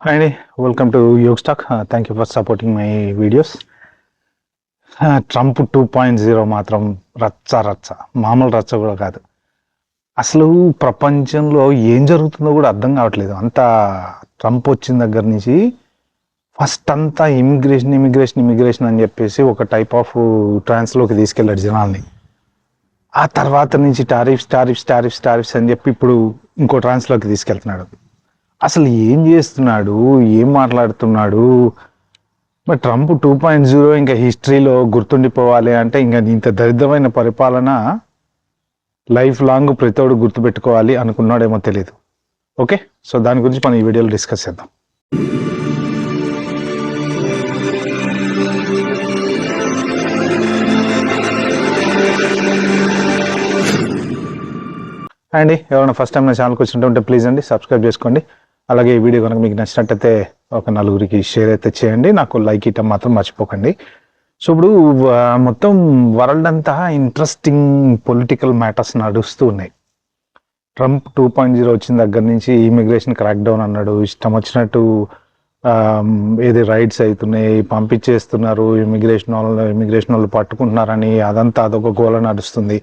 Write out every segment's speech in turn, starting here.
Hi, Andy. Welcome to Yogstock. Thank you for supporting my videos. Trump 2.0 మాత్రం రచ్చ మామూలు రచ్చ కూడా కాదు. అసలు ప్రపంచంలో ఏం జరుగుతుందో కూడా అర్థం కావట్లేదు. అంతా ట్రంప్ వచ్చిన దగ్గర నుంచి ఫస్ట్ అంతా ఇమిగ్రేషన్ అని చెప్పేసి ఒక టైప్ ఆఫ్ ట్రాన్స్లోకి తీసుకెళ్ళాడు జనాల్ని. ఆ తర్వాత నుంచి టారిఫ్స్ అని చెప్పి ఇప్పుడు ఇంకో ట్రాన్స్లోకి తీసుకెళ్తున్నాడు. అసలు ఏం చేస్తున్నాడు, ఏం మాట్లాడుతున్నాడు? మరి ట్రంప్ 2.0 ఇంకా హిస్టరీలో గుర్తుండిపోవాలి అంటే ఇంకా ఇంత దరిద్రమైన పరిపాలన లైఫ్ లాంగ్ ప్రతివాడు గుర్తుపెట్టుకోవాలి అనుకున్నాడేమో తెలియదు. ఓకే, సో దాని గురించి మనం ఈ వీడియోలో డిస్కస్ చేద్దాం. అండి, ఎవరైనా ఫస్ట్ టైం నా ఛానల్కి వచ్చినట్టు ప్లీజ్ అండి సబ్స్క్రైబ్ చేసుకోండి. అలాగే ఈ వీడియో కనుక మీకు నచ్చినట్టయితే ఒక నలుగురికి షేర్ అయితే చేయండి. నాకు లైక్ ఇవ్వటం మాత్రం మర్చిపోకండి. సో ఇప్పుడు మొత్తం వరల్డ్ అంతా ఇంట్రెస్టింగ్ పొలిటికల్ మ్యాటర్స్ నడుస్తూ ఉన్నాయి. ట్రంప్ 2.0 వచ్చిన దగ్గర నుంచి ఇమిగ్రేషన్ క్రాక్ డౌన్ అన్నాడు. ఇష్టం వచ్చినట్టు ఏది రైడ్స్ అవుతున్నాయి, పంపించేస్తున్నారు, ఇమిగ్రేషన్ వాళ్ళు పట్టుకుంటున్నారని అదొక గోల నడుస్తుంది.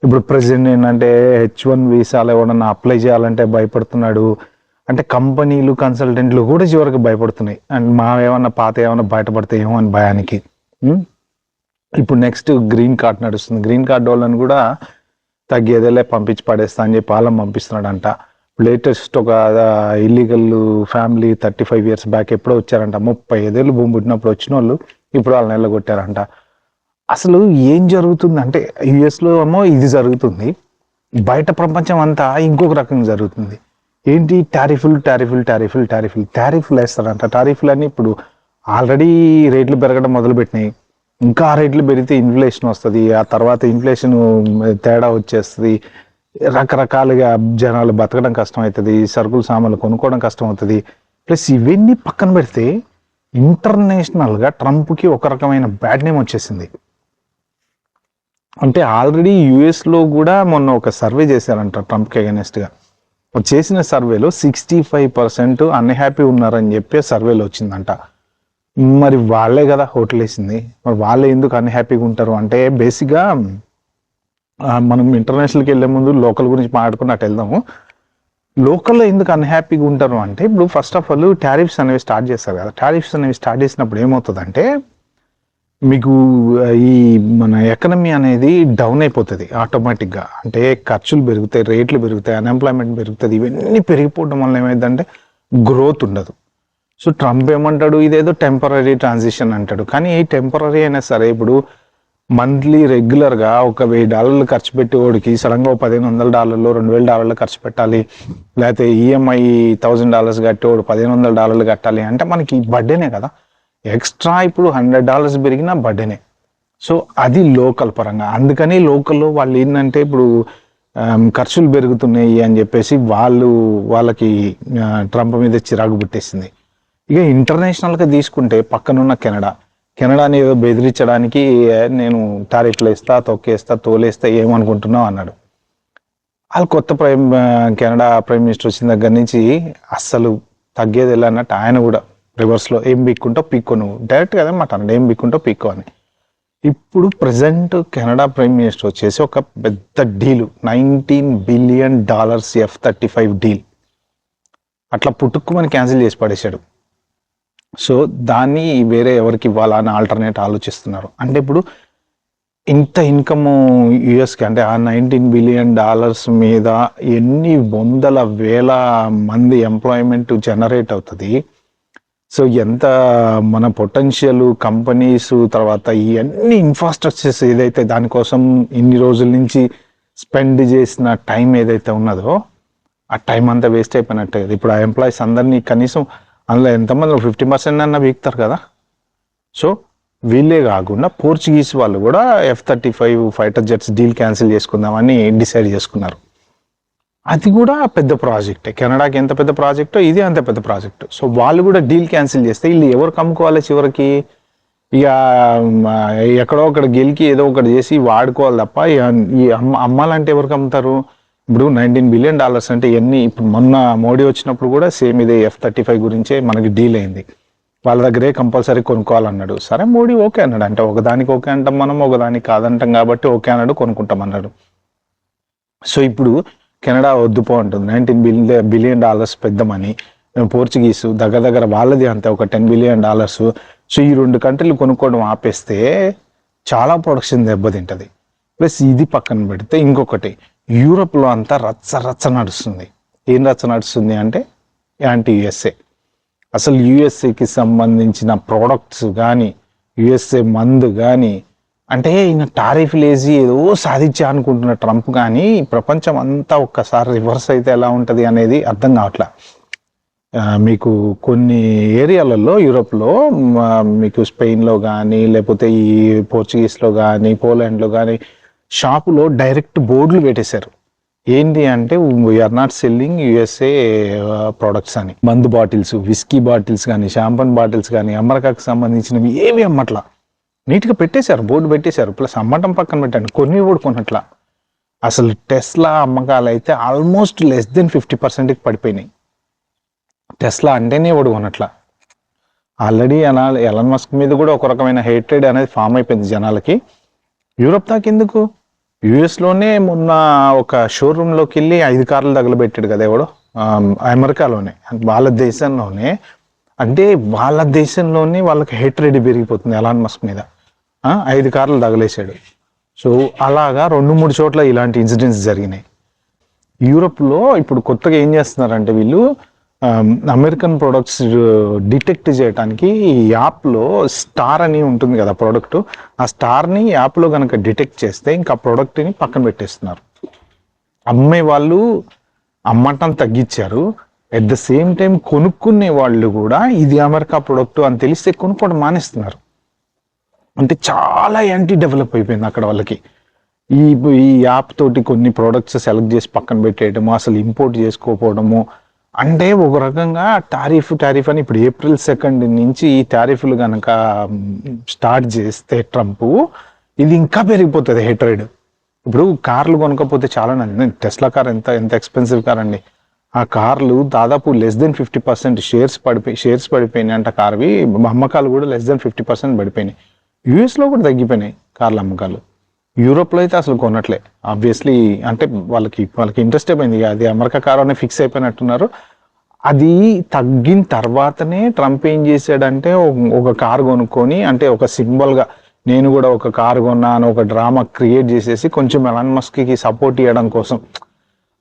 ఇప్పుడు ప్రెసిడెంట్ ఏంటంటే H1 వీసాలు ఎవడన్నా అప్లై చేయాలంటే భయపడుతున్నాడు. అంటే కంపెనీలు కన్సల్టెంట్లు కూడా చివరికి భయపడుతున్నాయి. అండ్ ఏమన్నా పాత ఏమన్నా బయటపడితే ఏమో అని భయానికి. ఇప్పుడు నెక్స్ట్ గ్రీన్ కార్డ్ నడుస్తుంది. గ్రీన్ కార్డ్ వాళ్ళని కూడా తగ్గేదేలే పంపించి పడేస్తా అని చెప్పి వాళ్ళని పంపిస్తున్నాడంట. లేటెస్ట్ ఒక ఇల్లీగల్ ఫ్యామిలీ 35 years బ్యాక్ ఎప్పుడో వచ్చారంట. 35 ఏళ్ళు భూమి పుట్టినప్పుడు వచ్చిన వాళ్ళు ఇప్పుడు వాళ్ళని వెళ్ళగొట్టారంట. అసలు ఏం జరుగుతుంది అంటే యుఎస్లో ఏమో ఇది జరుగుతుంది, బయట ప్రపంచం అంతా ఇంకొక రకంగా జరుగుతుంది. ఏంటి? టారిఫ్లు వేస్తారంట. టారిఫ్లు అని ఇప్పుడు ఆల్రెడీ రేట్లు పెరగడం మొదలుపెట్టినాయి. ఇంకా రేట్లు పెరిగితే ఇన్ఫ్లేషన్ వస్తుంది. ఆ తర్వాత ఇన్ఫ్లేషన్ తేడా వచ్చేస్తుంది. రకరకాలుగా జనాలు బతకడం కష్టం అవుతుంది, సరుకులు సామాన్లు కొనుక్కోవడం కష్టం అవుతుంది. ప్లస్ ఇవన్నీ పక్కన పెడితే ఇంటర్నేషనల్గా ట్రంప్కి ఒక రకమైన బ్యాడ్ నేమ్ వచ్చేసింది. అంటే ఆల్రెడీ యుఎస్లో కూడా మొన్న ఒక సర్వే చేశారంట ట్రంప్కి అగెనెస్ట్గా. చేసిన సర్వేలో 65% అన్హ్యాపీ ఉన్నారని చెప్పి సర్వేలో వచ్చిందంట. మరి వాళ్ళే కదా హోటలేసింది, మరి వాళ్ళే ఎందుకు అన్హ్యాపీగా ఉంటారు అంటే బేసిక్గా మనం ఇంటర్నేషనల్కి వెళ్ళే ముందు లోకల్ గురించి మాట్లాడుకున్నట్టు వెళ్దాము. లోకల్లో ఎందుకు అన్హ్యాపీగా ఉంటారు అంటే ఇప్పుడు ఫస్ట్ ఆఫ్ ఆల్ టారిఫ్స్ అనేవి స్టార్ట్ చేస్తారు కదా. టారిఫ్స్ అనేవి స్టార్ట్ చేసినప్పుడు ఏమవుతుందంటే మీకు ఈ మన ఎకనమీ అనేది డౌన్ అయిపోతుంది ఆటోమేటిక్గా. అంటే ఖర్చులు పెరుగుతాయి, రేట్లు పెరుగుతాయి, అన్ఎంప్లాయ్మెంట్ పెరుగుతుంది. ఇవన్నీ పెరిగిపోవడం వల్ల ఏమైందంటే గ్రోత్ ఉండదు. సో ట్రంప్ ఏమంటాడు, ఇదేదో టెంపరీ ట్రాన్సిషన్ అంటాడు. కానీ టెంపరీ అయినా సరే ఇప్పుడు మంత్లీ రెగ్యులర్గా ఒక $1000 ఖర్చు పెట్టేవాడికి సడన్గా $1500 $2000 ఖర్చు పెట్టాలి, లేకపోతే ఈఎంఐ $1000 కట్టేవాడు $1500 కట్టాలి అంటే మనకి బర్త్డేనే కదా. ఎక్స్ట్రా ఇప్పుడు $100 పెరిగినా బర్త్డేనే. సో అది లోకల్ పరంగా. అందుకని లోకల్లో వాళ్ళు ఏంటంటే ఇప్పుడు ఖర్చులు పెరుగుతున్నాయి అని చెప్పేసి వాళ్ళకి ట్రంప్ మీద చిరాకు పుట్టేసింది. ఇక ఇంటర్నేషనల్గా తీసుకుంటే పక్కనున్న కెనడాని ఏదో బెదిరించడానికి నేను టారిఫ్లు వేస్తా, తొక్కేస్తా, తోలేస్తా ఏమనుకుంటున్నావు అన్నాడు. వాళ్ళు కెనడా ప్రైమ్ మినిస్టర్ వచ్చిన దగ్గర నుంచి అస్సలు తగ్గేది ఎలా అన్నట్టు ఆయన కూడా రివర్స్లో ఏం బిక్కుంటావు పీక్కో, నువ్వు డైరెక్ట్ కదా మాట అన్నాడు, ఏం బిక్కుంటావు పీక్కో అని. ఇప్పుడు ప్రజెంట్ కెనడా ప్రైమ్ మినిస్టర్ వచ్చేసి ఒక పెద్ద డీలు $19 billion F-35 డీల్ అట్లా పుట్టుకుమని క్యాన్సిల్ చేసి పడేశాడు. సో దాన్ని వేరే ఎవరికి ఇవ్వాలా అని ఆల్టర్నేట్ ఆలోచిస్తున్నారు. అంటే ఇప్పుడు ఇంత ఇన్కమ్ యుఎస్కి అంటే ఆ $19 billion మీద ఎన్ని వందల వేల మంది ఎంప్లాయ్మెంట్ జనరేట్ అవుతుంది. సో ఎంత మన పొటెన్షియల్ కంపెనీస్, తర్వాత ఇవన్నీ ఇన్ఫ్రాస్ట్రక్చర్స్ ఏదైతే దానికోసం ఇన్ని రోజుల నుంచి స్పెండ్ చేసిన టైం ఏదైతే ఉన్నదో ఆ టైం అంతా వేస్ట్ అయిపోయినట్టే కదా. ఇప్పుడు ఆ ఎంప్లాయీస్ అందరినీ కనీసం అందులో ఎంతమంది 50% అన్న వీక్తారు కదా. సో వీళ్ళే కాకుండా పోర్చుగీస్ వాళ్ళు కూడా F-35 fighter jets deal cancel చేసుకుందామని డిసైడ్ చేసుకున్నారు. అది కూడా పెద్ద ప్రాజెక్టే. కెనడాకి ఎంత పెద్ద ప్రాజెక్టో ఇది అంత పెద్ద ప్రాజెక్టు. సో వాళ్ళు కూడా డీల్ క్యాన్సిల్ చేస్తే వీళ్ళు ఎవరు అమ్ముకోవాలి చివరికి? ఇక ఎక్కడో ఒకటి గెలికి ఏదో ఒకటి చేసి వాడుకోవాలి తప్ప ఈ అమ్మాలంటే ఎవరికి అమ్ముతారు? ఇప్పుడు $19 బిలియన్ అంటే ఎన్ని, ఇప్పుడు మొన్న మోడీ వచ్చినప్పుడు కూడా సేమ్ ఇదే F-35 గురించే మనకి డీల్ అయింది. వాళ్ళ దగ్గరే కంపల్సరీ కొనుక్కోవాలన్నాడు. సరే మోడీ ఓకే అన్నాడు. అంటే ఒకదానికి ఓకే అంటాం మనం, ఒకదానికి కాదంటాం కాబట్టి ఓకే అన్నాడు, కొనుక్కుంటాం అన్నాడు. సో ఇప్పుడు కెనడా వద్దుపో అంటుంది. $19 బిలియన్ పెద్ద మనీ. పోర్చుగీసు దగ్గర వాళ్ళది అంతే ఒక $10 బిలియన్. సో ఈ 2 కంట్రీలు కొనుక్కోవడం ఆపేస్తే చాలా ప్రొడక్షన్ దెబ్బతింటది. ప్లస్ ఇది పక్కన పెడితే ఇంకొకటి, యూరోప్లో అంతా రచ్చ నడుస్తుంది. ఏం రచ్చ నడుస్తుంది అంటే యాంటీ యుఎస్ఏ. అసలు యుఎస్ఏకి సంబంధించిన ప్రోడక్ట్స్ కానీ, యుఎస్ఏ మందు కానీ, అంటే ఈయన టారిఫ్లు వేసి ఏదో సాధించా అనుకుంటున్న ట్రంప్ కానీ ప్రపంచం అంతా ఒక్కసారి రివర్స్ అయితే ఎలా ఉంటుంది అనేది అర్థం కావట్లే. మీకు కొన్ని ఏరియాలలో యూరోప్లో, మీకు స్పెయిన్లో కానీ లేకపోతే ఈ పోర్చుగీస్లో కానీ పోలాండ్లో కానీ షాపులో డైరెక్ట్ బోర్డులు పెట్టేశారు. ఏంటి అంటే we are not selling USA products అని. మందు బాటిల్స్, విస్కీ బాటిల్స్ కానీ, షాంపన్ బాటిల్స్ కానీ అమెరికాకు సంబంధించినవి ఏవి అమ్మట్లా. నీట్గా పెట్టేశారు, బోర్డు పెట్టేశారు. ప్లస్ అమ్మటం పక్కన పెట్టండి, కొన్ని కూడా కొనట్లా. అసలు టెస్లా అమ్మకాలు అయితే ఆల్మోస్ట్ లెస్ దెన్ 50%కి పడిపోయినాయి. టెస్లా అంటేనే ఎవడు కొనట్లా. ఆల్రెడీ ఎలాన్ మస్క్ మీద కూడా ఒక రకమైన హేట్రేడ్ అనేది ఫామ్ అయిపోయింది జనాలకి. యూరోప్ దాకెందుకు, యుఎస్లోనే మొన్న ఒక షోరూంలోకి వెళ్ళి 5 కార్లు తగలబెట్టాడు కదా ఎవడో, అమెరికాలోనే, వాళ్ళ దేశంలోనే. అంటే వాళ్ళ దేశంలోనే వాళ్ళకి హేట్రేడ్ పెరిగిపోతుంది ఎలాన్ మస్క్ మీద. 5 కార్లు తగలేశాడు. సో అలాగా 2-3 చోట్ల ఇలాంటి ఇన్సిడెంట్స్ జరిగినాయి. యూరోప్లో ఇప్పుడు కొత్తగా ఏం చేస్తున్నారంటే వీళ్ళు అమెరికన్ ప్రొడక్ట్స్ డిటెక్ట్ చేయడానికి యాప్లో స్టార్ అని ఉంటుంది కదా ప్రోడక్ట్, ఆ స్టార్ని యాప్లో కనుక డిటెక్ట్ చేస్తే ఇంకా ప్రోడక్ట్ని పక్కన పెట్టేస్తున్నారు. అమ్మే వాళ్ళు అమ్మటం తగ్గించారు. ఎట్ ద సేమ్ టైం కొనుక్కునే వాళ్ళు కూడా ఇది అమెరికా ప్రొడక్ట్ అని తెలిస్తే కొనుక్కోవడం మానేస్తున్నారు. అంటే చాలా యాంటీ డెవలప్ అయిపోయింది అక్కడ వాళ్ళకి. ఈ యాప్ తోటి కొన్ని ప్రోడక్ట్స్ సెలెక్ట్ చేసి పక్కన పెట్టేయడము, అసలు ఇంపోర్ట్ చేసుకోకపోవడము. అంటే ఒక రకంగా టారిఫ్ అని ఇప్పుడు April 2 నుంచి ఈ టారిఫ్లు కనుక స్టార్ట్ చేస్తే ట్రంప్, ఇది ఇంకా పెరిగిపోతుంది హేట్రేడ్. ఇప్పుడు కార్లు కొనకపోతే చాలా టెస్లా కార్ ఎంత ఎక్స్పెన్సివ్ కార్ అండి. ఆ కార్లు దాదాపు లెస్ దెన్ 50% షేర్స్ పడిపోయినాయి అంట కార్వి. అమ్మకాలు కూడా లెస్ దెన్ 50% పడిపోయినాయి. యూఎస్లో కూడా తగ్గిపోయినాయి కార్ల అమ్మకాలు. యూరోప్లో అయితే అసలు కొనట్లే. ఆబ్వియస్లీ అంటే వాళ్ళకి ఇంట్రెస్ట్ అయిపోయింది, అది అమెరికా కారు అని ఫిక్స్ అయిపోయినట్టున్నారు. అది తగ్గిన తర్వాతనే ట్రంప్ ఏం చేశాడంటే ఒక కారు కొనుక్కొని, అంటే ఒక సింబల్గా నేను కూడా ఒక కారు కొన్నాను ఒక డ్రామా క్రియేట్ చేసేసి కొంచెం ఎలాన్ మస్క్కి సపోర్ట్ ఇవ్వడం కోసం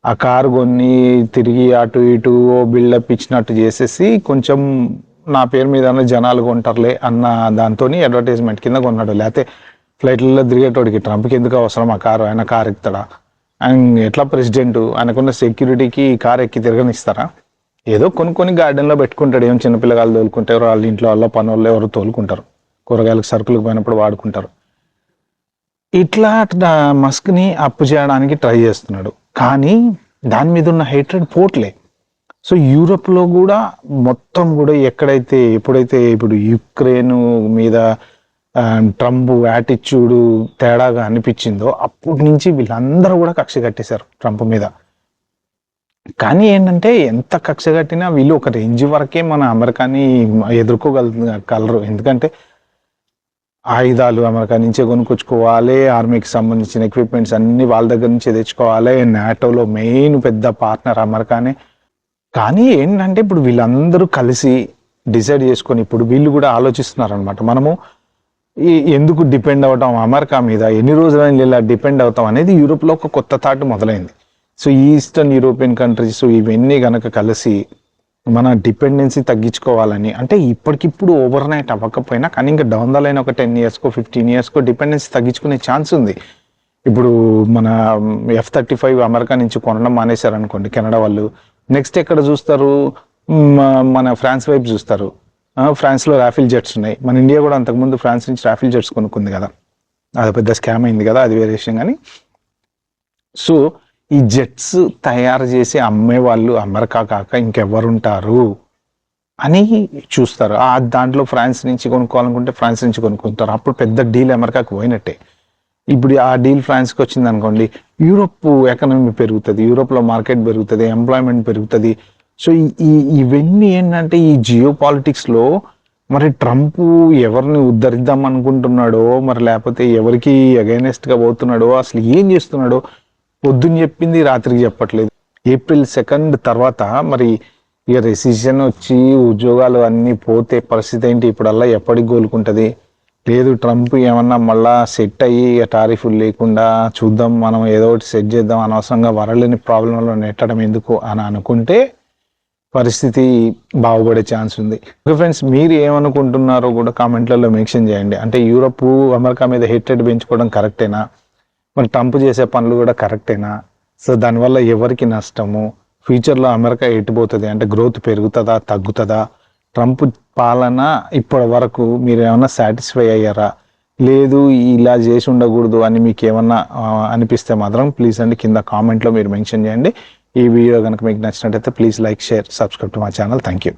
ఆ కారు కొన్ని తిరిగి అటు ఇటు బిల్డప్ ఇచ్చినట్టు చేసేసి కొంచెం నా పేరు మీద జనాలు కొంటారులే అన్న దాంతో అడ్వర్టైజ్మెంట్ కింద కొన్నాడు. లేకపోతే ఫ్లైట్లలో తిరిగేటోడికి ట్రంప్కి ఎందుకు అవసరం ఆ కారు, ఆయన కారు ఎక్కుతాడా? ఆయన ఎట్లా ప్రెసిడెంట్, ఆయనకున్న సెక్యూరిటీకి కారు ఎక్కి తిరగనిస్తారా? ఏదో కొనుక్కొని గార్డెన్లో పెట్టుకుంటాడు. ఏం చిన్నపిల్లగాళ్ళు తోలుకుంటారు, వాళ్ళ ఇంట్లో వాళ్ళ పని వాళ్ళు ఎవరు తోలుకుంటారు, కూరగాయలకు సరుకులకు పోయినప్పుడు వాడుకుంటారు. ఇట్లా మస్క్ని అప్పు చేయడానికి ట్రై చేస్తున్నాడు, కానీ దాని మీద ఉన్న హేట్రెడ్ పోట్లే. సో యూరోప్లో కూడా మొత్తం కూడా ఎప్పుడైతే ఇప్పుడు యుక్రెయిన్ మీద ట్రంప్ యాటిట్యూడ్ తేడాగా అనిపించిందో అప్పటి నుంచి వీళ్ళందరూ కూడా కక్ష కట్టేశారు ట్రంప్ మీద. కానీ ఏంటంటే ఎంత కక్ష కట్టినా వీళ్ళు ఒక రేంజ్ వరకే మన అమెరికాని ఎదుర్కోగలరు. ఎందుకంటే ఆయుధాలు అమెరికా నుంచే కొనుక్కొచ్చుకోవాలి, ఆర్మీకి సంబంధించిన ఎక్విప్మెంట్స్ అన్ని వాళ్ళ దగ్గర నుంచే తెచ్చుకోవాలి. నాటోలో మెయిన్ పెద్ద పార్ట్నర్ అమెరికానే. కానీ ఏంటంటే ఇప్పుడు వీళ్ళందరూ కలిసి డిసైడ్ చేసుకొని ఇప్పుడు వీళ్ళు కూడా ఆలోచిస్తున్నారు అనమాట, మనము ఎందుకు డిపెండ్ అవటం అమెరికా మీద, ఎన్ని రోజులని ఇలా డిపెండ్ అవుతాం అనేది యూరోప్లో ఒక కొత్త థాట్ మొదలైంది. సో ఈస్టర్న్ యూరోపియన్ కంట్రీస్ ఇవన్నీ కనుక కలిసి మన డిపెండెన్సీ తగ్గించుకోవాలని, అంటే ఇప్పటికిప్పుడు ఓవర్ నైట్ అవ్వకపోయినా కానీ ఇంకా డౌన్ ద లైన్ ఒక 10 yearsకో 15 yearsకో డిపెండెన్సీ తగ్గించుకునే ఛాన్స్ ఉంది. ఇప్పుడు మన F-35 అమెరికా నుంచి కొనడం మానేశారు అనుకోండి కెనడా వాళ్ళు, నెక్స్ట్ ఎక్కడ చూస్తారు? మన ఫ్రాన్స్ వైపు చూస్తారు. ఫ్రాన్స్లో రాఫెల్ జెట్స్ ఉన్నాయి. మన ఇండియా కూడా అంతకుముందు ఫ్రాన్స్ నుంచి రాఫెల్ జెట్స్ కొనుక్కుంది కదా, అది పెద్ద స్కామ్ అయింది కదా, అది వేరే విషయం. కానీ సో ఈ జెట్స్ తయారు చేసి అమ్మే వాళ్ళు అమెరికా కాక ఇంకెవరుంటారు అని చూస్తారు. దాంట్లో ఫ్రాన్స్ నుంచి కొనుక్కోవాలనుకుంటే ఫ్రాన్స్ నుంచి కొనుక్కుంటారు. అప్పుడు పెద్ద డీల్ అమెరికాకు పోయినట్టే. ఇప్పుడు ఆ డీల్ ఫ్రాన్స్కి వచ్చింది అనుకోండి, యూరోప్ ఎకనమీ పెరుగుతుంది, యూరోప్లో మార్కెట్ పెరుగుతుంది, ఎంప్లాయ్మెంట్ పెరుగుతుంది. సో ఇవన్నీ ఏంటంటే ఈ జియో పాలిటిక్స్లో మరి ట్రంప్ ఎవరిని ఉద్ధరిద్దాం అనుకుంటున్నాడో, మరి లేకపోతే ఎవరికి అగైనెస్ట్గా పోతున్నాడో, అసలు ఏం చేస్తున్నాడో పొద్దున్న చెప్పింది రాత్రికి చెప్పట్లేదు. April 2 తర్వాత మరి ఇక రెసిషన్ వచ్చి ఉద్యోగాలు అన్నీ పోతే పరిస్థితి ఏంటి? ఇప్పుడల్లా ఎప్పటికి కోలుకుంటుంది? లేదు ట్రంప్ ఏమన్నా మళ్ళా సెట్ అయ్యి టారిఫ్లు లేకుండా చూద్దాం, మనం ఏదో ఒకటి సెట్ చేద్దాం, అనవసరంగా వరలేని ప్రాబ్లంలో నెట్టడం ఎందుకు అని అనుకుంటే పరిస్థితి బాగుపడే ఛాన్స్ ఉంది. ఓకే ఫ్రెండ్స్, మీరు ఏమనుకుంటున్నారో కూడా కామెంట్లలో మెన్షన్ చేయండి. అంటే యూరోప్ అమెరికా మీద హేట్రెడ్ పెంచుకోవడం కరెక్టేనా? మరి ట్రంప్ చేసే పనులు కూడా కరెక్టేనా? సో దానివల్ల ఎవరికి నష్టము? ఫ్యూచర్లో అమెరికా ఎట్టిపోతుంది? అంటే గ్రోత్ పెరుగుతుందా తగ్గుతుందా? ట్రంప్ పాలన ఇప్పటి వరకు మీరు ఏమన్నా సాటిస్ఫై అయ్యారా? లేదు ఇలా చేసి ఉండకూడదు అని మీకు ఏమన్నా అనిపిస్తే మాత్రం ప్లీజ్ అండి కింద కామెంట్లో మీరు మెన్షన్ చేయండి. ఈ వీడియో కనుక మీకు నచ్చినట్టయితే please like, share, subscribe to my channel. Thank you.